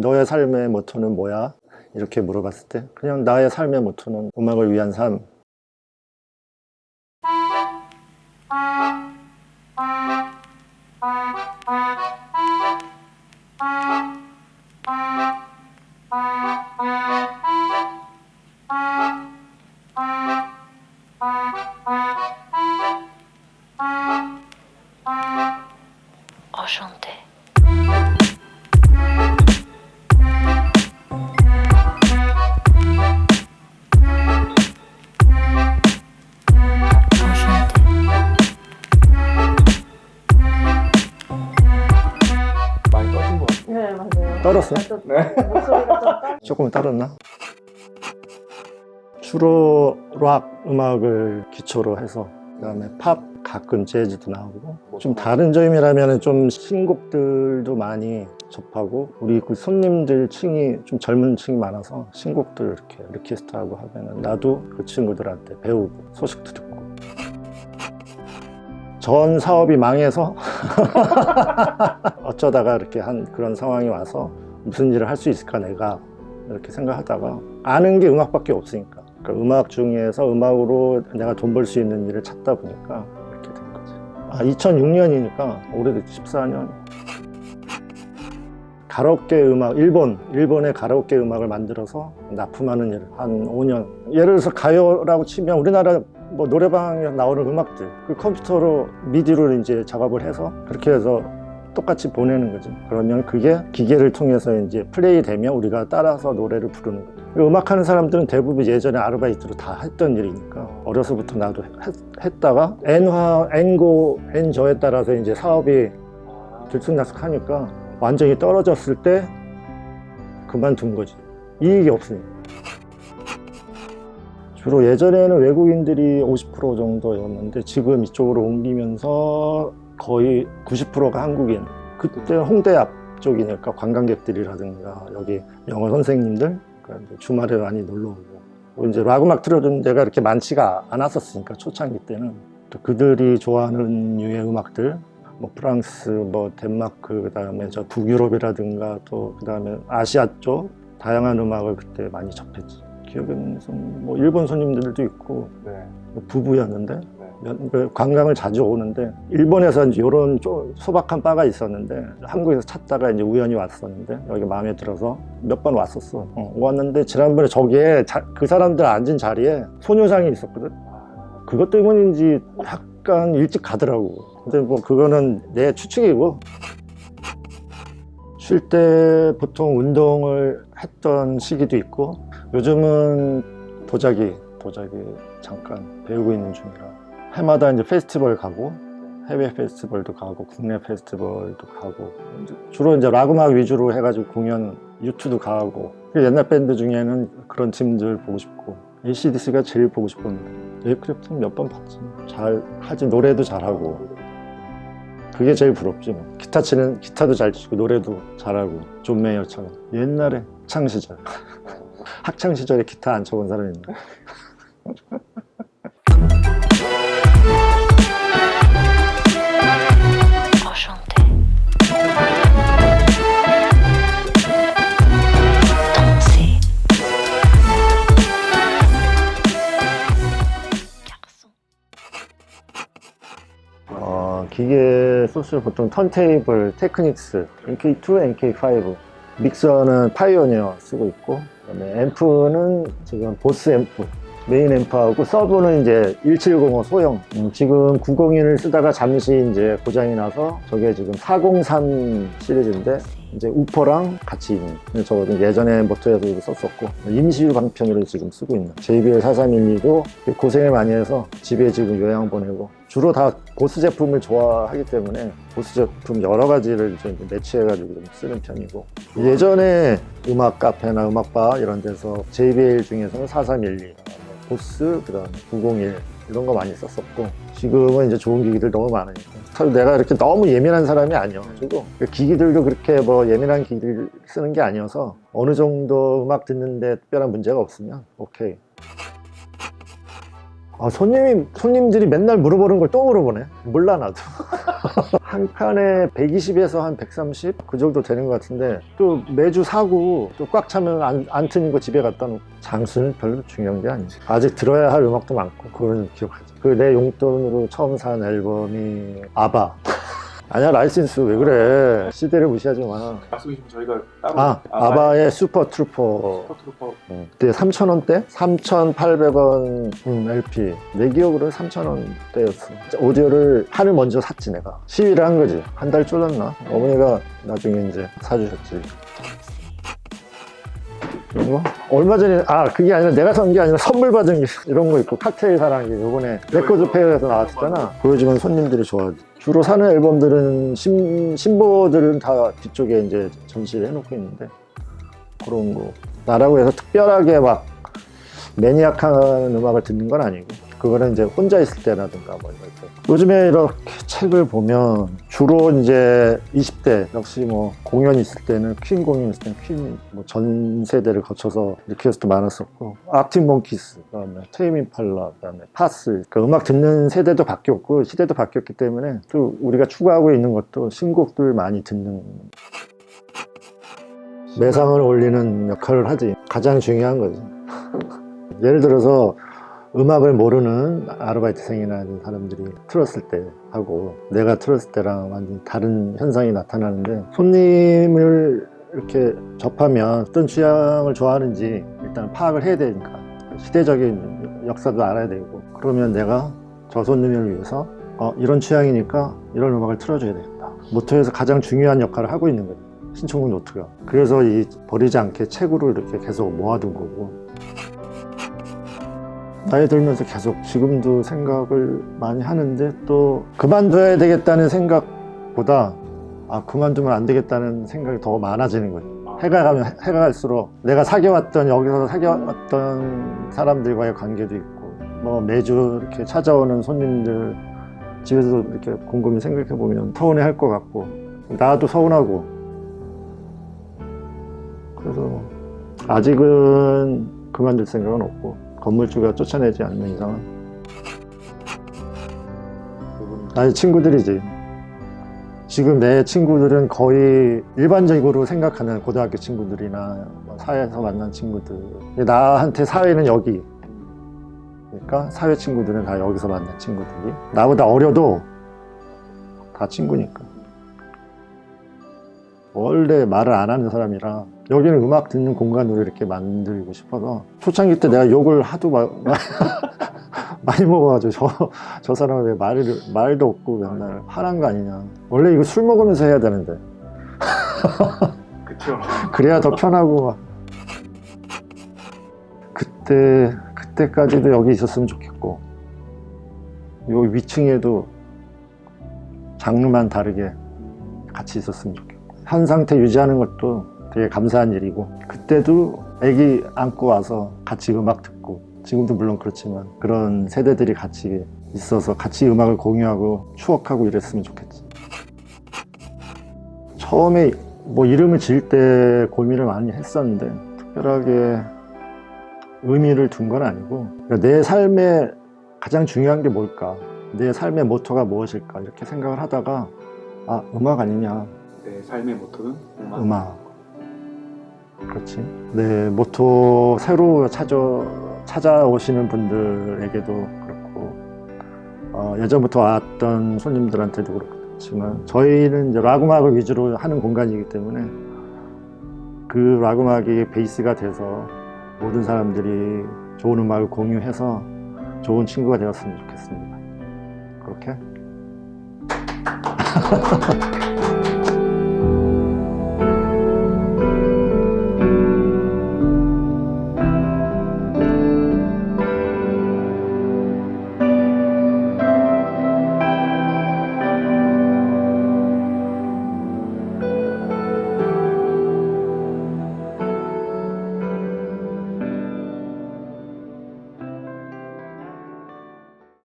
너의 삶의 모토는 뭐야? 이렇게 물어봤을 때 그냥 나의 삶의 모토는 음악을 위한 삶. Enchanté. 많이 떠신 것 같아요. 네, 맞아요. 떨었어? 네. 목소리가 좀 떨. 조금 떨었나? 주로 락 음악을 기초로 해서 그다음에 팝, 가끔 재즈도 나오고 좀 다른 점이라면 좀 신곡들도 많이 접하고 우리 그 손님들 층이 좀 젊은 층이 많아서 신곡들 이렇게 리퀘스트하고 하면은 나도 그 친구들한테 배우고 소식도 듣고 전 사업이 망해서 어쩌다가 이렇게 한 그런 상황이 와서 무슨 일을 할 수 있을까 내가 이렇게 생각하다가 아는 게 음악밖에 없으니까 그러니까 음악 중에서 음악으로 내가 돈 벌 수 있는 일을 찾다 보니까 이렇게 된 거지. 2006년이니까 오래됐지. 14년. 가라오케 음악, 일본의 가라오케 음악을 만들어서 납품하는 일을 한 5년. 예를 들어서 가요라고 치면 우리나라 뭐 노래방에 나오는 음악들 그 컴퓨터로 미디로 이제 작업을 해서 그렇게 해서 똑같이 보내는 거지. 그러면 그게 기계를 통해서 이제 플레이 되면 우리가 따라서 노래를 부르는 거죠. 음악하는 사람들은 대부분 예전에 아르바이트로 다 했던 일이니까 어려서부터 나도 했다가 N고 N저에 따라서 이제 사업이 들쑥날쑥하니까 완전히 떨어졌을 때 그만둔 거지. 이익이 없으니까. 주로 예전에는 외국인들이 50% 정도였는데 지금 이쪽으로 옮기면서 거의 90%가 한국인. 그때 홍대 앞쪽이니까 관광객들이라든가 여기 영어 선생님들 주말에 많이 놀러 오고 이제 락 음악 틀어주는 데가 이렇게 많지가 않았었으니까 초창기 때는 또 그들이 좋아하는 유의 음악들 뭐 프랑스, 뭐 덴마크, 그다음에 저 북유럽이라든가 또 그다음에 아시아 쪽 다양한 음악을 그때 많이 접했지. 기억에는 뭐 일본 손님들도 있고 네. 부부였는데 관광을 자주 오는데 일본에서 이제 이런 소박한 바가 있었는데 한국에서 찾다가 이제 우연히 왔었는데 여기 마음에 들어서 몇 번 왔었어. 왔는데 지난번에 저기에 그 사람들 앉은 자리에 소녀상이 있었거든. 그것 때문인지 약간 일찍 가더라고. 근데 뭐 그거는 내 추측이고 쉴 때 보통 운동을 했던 시기도 있고 요즘은 도자기 잠깐 배우고 있는 중이라 해마다 이제 페스티벌 가고 해외 페스티벌도 가고 국내 페스티벌도 가고 주로 이제 락 음악 위주로 해가지고 공연 유튜브도 가고 옛날 밴드 중에는 그런 팀들 보고 싶고 AC/DC가 제일 보고 싶었는데 에이크래프트는 몇 번 봤지. 잘 하지. 노래도 잘하고 그게 제일 부럽지 뭐. 기타도 잘 치고 노래도 잘하고 존 메이어처럼 옛날에 학창시절 학창시절에 기타 안 쳐본 사람이 있나? Enchanté. Danser. Garçon. 기계 소스 보통 턴테이블, 테크닉스, NK2, NK5 믹서는 파이오니어 쓰고 있고 그다음에 앰프는 지금 보스 앰프 메인 앰프하고 서브는 이제 1705 소형 지금 901을 쓰다가 잠시 이제 고장이 나서 저게 지금 403 시리즈인데 이제 우퍼랑 같이 있는 저거 예전에 모토에서도 썼었고 임시유 방편으로 지금 쓰고 있는 JBL 4312도 고생을 많이 해서 집에 지금 요양 보내고 주로 다 보스 제품을 좋아하기 때문에 보스 제품 여러 가지를 이제 매치해가지고 좀 쓰는 편이고 예전에 음악 카페나 음악바 이런 데서 JBL 중에서는 4312 보스 그다음에 901 이런 거 많이 썼었고 지금은 이제 좋은 기기들 너무 많으니까 내가 이렇게 너무 예민한 사람이 아니어가지고 기기들도 그렇게 뭐 예민한 기기를 쓰는 게 아니어서 어느 정도 음악 듣는데 특별한 문제가 없으면 오케이. 손님들이 맨날 물어보는 걸 또 물어보네. 몰라 나도. 한 칸에 120에서 한 130 그 정도 되는 것 같은데 또 매주 사고 또 꽉 차면 안 트는 거 집에 갖다 놓고 장수는 별로 중요한 게 아니지. 아직 들어야 할 음악도 많고 그거는 기억하지. 그 내 용돈으로 처음 산 앨범이 아바. 아니야, 라이센스 왜 그래. CD를 무시하지 마. 말씀해주시면 저희가 따로 아바의 슈퍼 트루퍼. 슈퍼트루퍼 그때 3,000원대? 3,800원 LP. 내 기억으로는 3,000원대였어. 오디오를 하루 먼저 샀지, 내가. 시위를 한 거지. 한 달 쫄랐나? 어머니가 나중에 이제 사주셨지. 이거? 얼마 전에, 그게 아니라 내가 산 게 아니라 선물 받은 게 이런 거 있고, 칵테일 사랑이 요번에 레코드 페어에서 나왔었잖아. 보여주면 손님들이 좋아하지. 주로 사는 앨범들은 신보들은 다 뒤쪽에 이제 전시를 해놓고 있는데 그런 거 나라고 해서 특별하게 막 매니악한 음악을 듣는 건 아니고 그거는 이제 혼자 있을 때라든가 뭐 이럴 때. 요즘에 이렇게 책을 보면 주로 이제 20대 역시 뭐 공연 있을 때는 퀸 공연 있을 때는 퀸 뭐 전 세대를 거쳐서 리퀘스트 많았었고 아크틱 몽키스, 그다음에 테임 임팔라, 그다음에 파스. 그 음악 듣는 세대도 바뀌었고 시대도 바뀌었기 때문에 또 우리가 추구하고 있는 것도 신곡들 많이 듣는 매상을 올리는 역할을 하지. 가장 중요한 거지. 예를 들어서 음악을 모르는 아르바이트생이나 이런 사람들이 틀었을 때 하고 내가 틀었을 때랑 완전 다른 현상이 나타나는데 손님을 이렇게 접하면 어떤 취향을 좋아하는지 일단 파악을 해야 되니까 시대적인 역사도 알아야 되고 그러면 내가 저 손님을 위해서 이런 취향이니까 이런 음악을 틀어줘야 되겠다. 모토에서 가장 중요한 역할을 하고 있는 거예요. 신청곡 노트가. 그래서 이 버리지 않게 책으로 이렇게 계속 모아둔 거고 나이 들면서 계속 지금도 생각을 많이 하는데 또 그만둬야 되겠다는 생각보다 그만두면 안 되겠다는 생각이 더 많아지는 거예요. 해가 갈수록 내가 여기서 사귀어왔던 사람들과의 관계도 있고 뭐 매주 이렇게 찾아오는 손님들 집에서 이렇게 곰곰이 생각해 보면 서운해 할 것 같고 나도 서운하고 그래서 아직은 그만둘 생각은 없고 건물주가 쫓아내지 않는 이상은 아니 친구들이지. 지금 내 친구들은 거의 일반적으로 생각하는 고등학교 친구들이나 사회에서 만난 친구들. 나한테 사회는 여기. 그러니까 사회 친구들은 다 여기서 만난 친구들이. 나보다 어려도 다 친구니까. 원래 말을 안 하는 사람이라 여기는 음악 듣는 공간으로 이렇게 만들고 싶어서 초창기 때 내가 욕을 하도 많이 먹어가지고 저 사람은 왜 말도 없고 맨날 화난 거 아니냐. 원래 이거 술 먹으면서 해야 되는데 그쵸. 그래야 더 편하고 그때까지도 여기 있었으면 좋겠고 여기 위층에도 장르만 다르게 같이 있었으면 좋겠고 현 상태 유지하는 것도 되게 감사한 일이고 그때도 애기 안고 와서 같이 음악 듣고 지금도 물론 그렇지만 그런 세대들이 같이 있어서 같이 음악을 공유하고 추억하고 이랬으면 좋겠지. 처음에 뭐 이름을 지을 때 고민을 많이 했었는데 특별하게 의미를 둔 건 아니고 그러니까 내 삶에 가장 중요한 게 뭘까, 내 삶의 모토가 무엇일까 이렇게 생각을 하다가 음악 아니냐. 내 삶의 모토는 음악. 그렇지. 내 모토 새로 찾아오시는 분들에게도 그렇고 예전부터 왔던 손님들한테도 그렇지만 저희는 이제 락 음악을 위주로 하는 공간이기 때문에 그 락 음악이 베이스가 돼서 모든 사람들이 좋은 음악을 공유해서 좋은 친구가 되었으면 좋겠습니다. 그렇게?